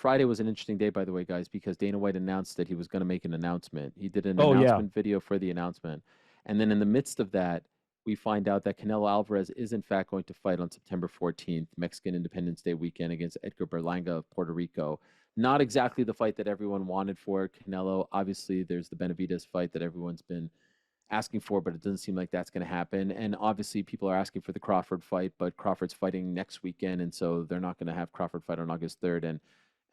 Friday was an interesting day, by the way, guys, because Dana White announced that he was going to make an announcement. He did an Oh yeah. announcement video for the announcement. And then in the midst of that, we find out that Canelo Alvarez is, in fact, going to fight on September 14th, Mexican Independence Day weekend, against Edgar Berlanga of Puerto Rico. Not exactly the fight that everyone wanted for Canelo. Obviously, there's the Benavidez fight that everyone's been asking for, but it doesn't seem like that's going to happen. And obviously, people are asking for the Crawford fight, but Crawford's fighting next weekend, and so they're not going to have Crawford fight on August 3rd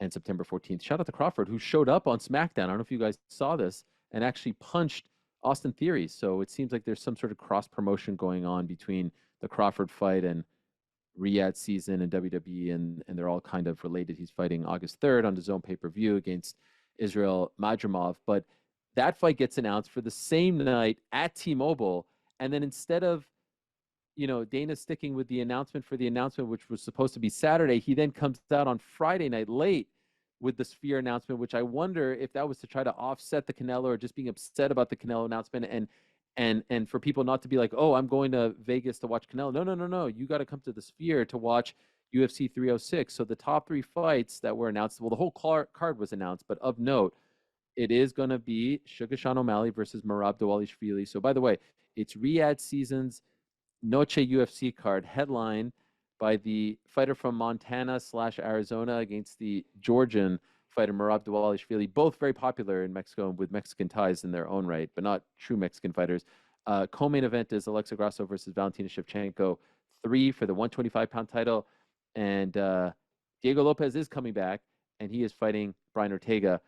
and September 14th. Shout out to Crawford, who showed up on SmackDown. I don't know if you guys saw this, and actually punched Austin Theory. So it seems like there's some sort of cross promotion going on between the Crawford fight and Riyadh season and WWE, and they're all kind of related. He's fighting August 3rd on the Zone pay-per-view against Israel Madrimov. But that fight gets announced for the same night at T-Mobile. And then instead of, Dana sticking with the announcement for the announcement, which was supposed to be Saturday, he then comes out on Friday night late with the Sphere announcement, which I wonder if that was to try to offset the Canelo or just being upset about the Canelo announcement and for people not to be like, oh, I'm going to Vegas to watch Canelo. No, no, no, no. You got to come to the Sphere to watch UFC 306. So the top three fights that were announced, well, the whole card was announced, but of note, it is going to be Sugar Sean O'Malley versus Merab Dvalishvili. So by the way, it's Riyadh season's Noche UFC card, headlined by the fighter from Montana / Arizona against the Georgian fighter Merab Dvalishvili, both very popular in Mexico with Mexican ties in their own right, but not true Mexican fighters. Co-main event is Alexa Grasso versus Valentina Shevchenko, 3 for the 125-pound title. And Diego Lopez is coming back, and he is fighting Brian Ortega.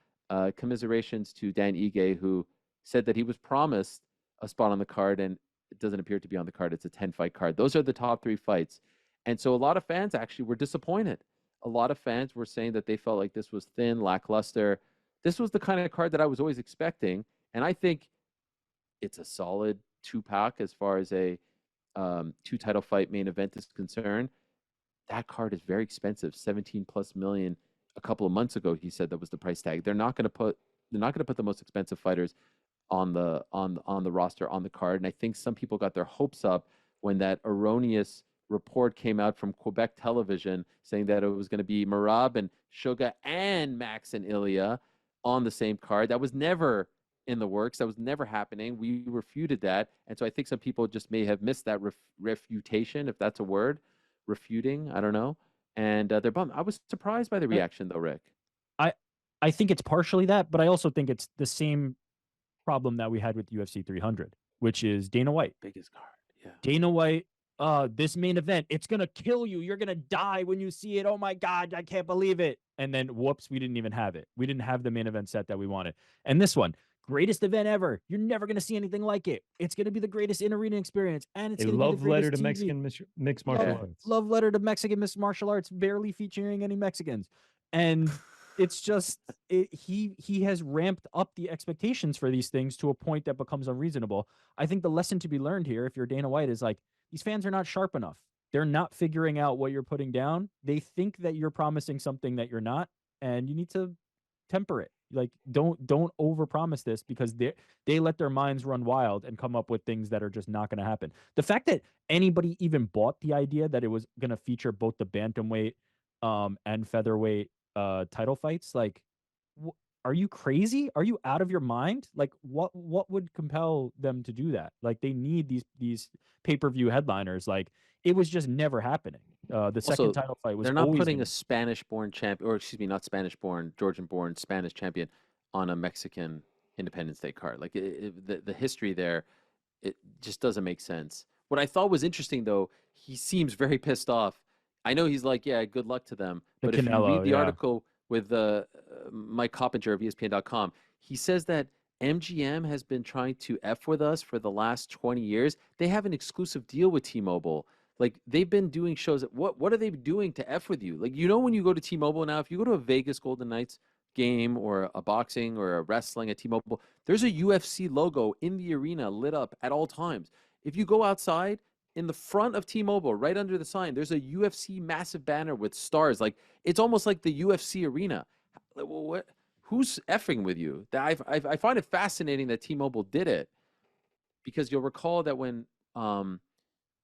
Commiserations to Dan Ige, who said that he was promised a spot on the card, and it doesn't appear to be on the card. It's a 10-fight card. Those are the top 3 fights. And so a lot of fans actually were disappointed. A lot of fans were saying that they felt like this was thin, lackluster. This was the kind of card that I was always expecting. And I think it's a solid 2-pack as far as a 2-title fight main event is concerned. That card is very expensive, 17 plus million. A couple of months ago, he said that was the price tag. They're not going to put the most expensive fighters on the roster, on the card. And I think some people got their hopes up when that erroneous report came out from Quebec television saying that it was going to be Merab and Suga and Max and Ilya on the same card. That was never in the works. That was never happening. We refuted that. And so I think some people just may have missed that refutation, if that's a word, refuting. I don't know. And they're bummed. I was surprised by the reaction, though, Rick. I I think it's partially that, but I also think it's the same problem that we had with UFC 300, which is Dana White. Biggest card. Yeah. Dana White, this main event, it's going to kill you. You're going to die when you see it. Oh my God, I can't believe it. And then, whoops, we didn't even have it. We didn't have the main event set that we wanted. And this one, greatest event ever. You're never going to see anything like it. It's going to be the greatest in-arena experience. And it's going to be the letter to TV. Mexican mixed martial arts. Love letter to Mexican mixed martial arts, barely featuring any Mexicans. And it's just, he has ramped up the expectations for these things to a point that becomes unreasonable. I think the lesson to be learned here, if you're Dana White, is like, these fans are not sharp enough. They're not figuring out what you're putting down. They think that you're promising something that you're not, and you need to temper it. Like, don't overpromise this, because they let their minds run wild and come up with things that are just not going to happen. The fact that anybody even bought the idea that it was going to feature both the bantamweight and featherweight title fights, like, are you crazy? Are you out of your mind? Like, what would compel them to do that? Like, they need these pay-per-view headliners. Like, it was just never happening. The second title fight was, they're not putting gonna... a Spanish-born champion, or excuse me, not Spanish-born, Georgian-born Spanish champion on a Mexican Independence Day card. Like, the history there, it just doesn't make sense. What I thought was interesting, though, he seems very pissed off. I know he's like, yeah, good luck to them. But if you read the article with Mike Coppinger of ESPN.com, he says that MGM has been trying to F with us for the last 20 years. They have an exclusive deal with T-Mobile. Like, they've been doing shows. What are they doing to F with you? Like, when you go to T-Mobile now, if you go to a Vegas Golden Knights game or a boxing or a wrestling at T-Mobile, there's a UFC logo in the arena lit up at all times. If you go outside, in the front of T-Mobile, right under the sign, there's a UFC massive banner with stars. Like, it's almost like the UFC arena. Who's effing with you? I find it fascinating that T-Mobile did it, because you'll recall that when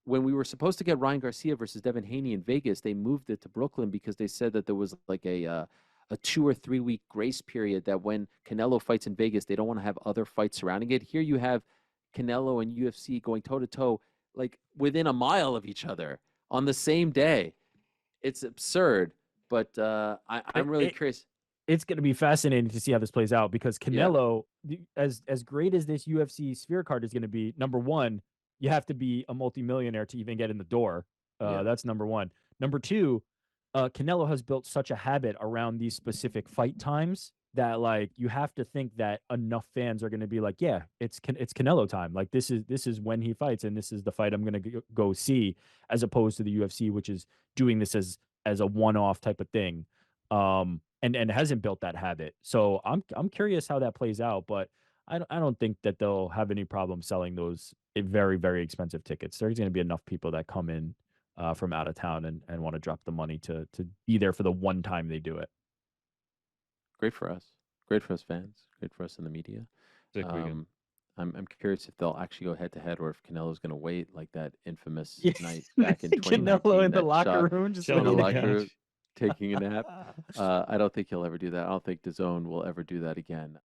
we were supposed to get Ryan Garcia versus Devin Haney in Vegas, they moved it to Brooklyn because they said that there was like a a 2 or 3 week grace period that when Canelo fights in Vegas, they don't want to have other fights surrounding it. Here you have Canelo and UFC going toe to toe, like within a mile of each other on the same day. It's absurd, but I'm really curious. It's going to be fascinating to see how this plays out because Yeah. Canelo, as great as this UFC sphere card is going to be, number one, you have to be a multimillionaire to even get in the door. Yeah. That's number one. Number two, Canelo has built such a habit around these specific fight times that like you have to think that enough fans are going to be like, yeah, it's Canelo time. Like this is when he fights, and this is the fight I'm going to go see, as opposed to the UFC, which is doing this as a one-off type of thing. And hasn't built that habit. So I'm curious how that plays out, but I don't think that they'll have any problem selling those very, very expensive tickets. There's going to be enough people that come in from out of town and want to drop the money to be there for the one time they do it. Great for us. Great for us fans. Great for us in the media. Sick weekend. I'm curious if they'll actually go head to head or if Canelo's going to wait like that infamous Yeah. night back in 2019. Canelo in the that locker shot room, just Chilling in the on the locker room, couch. taking a nap. I don't think he'll ever do that. I don't think DAZN will ever do that again.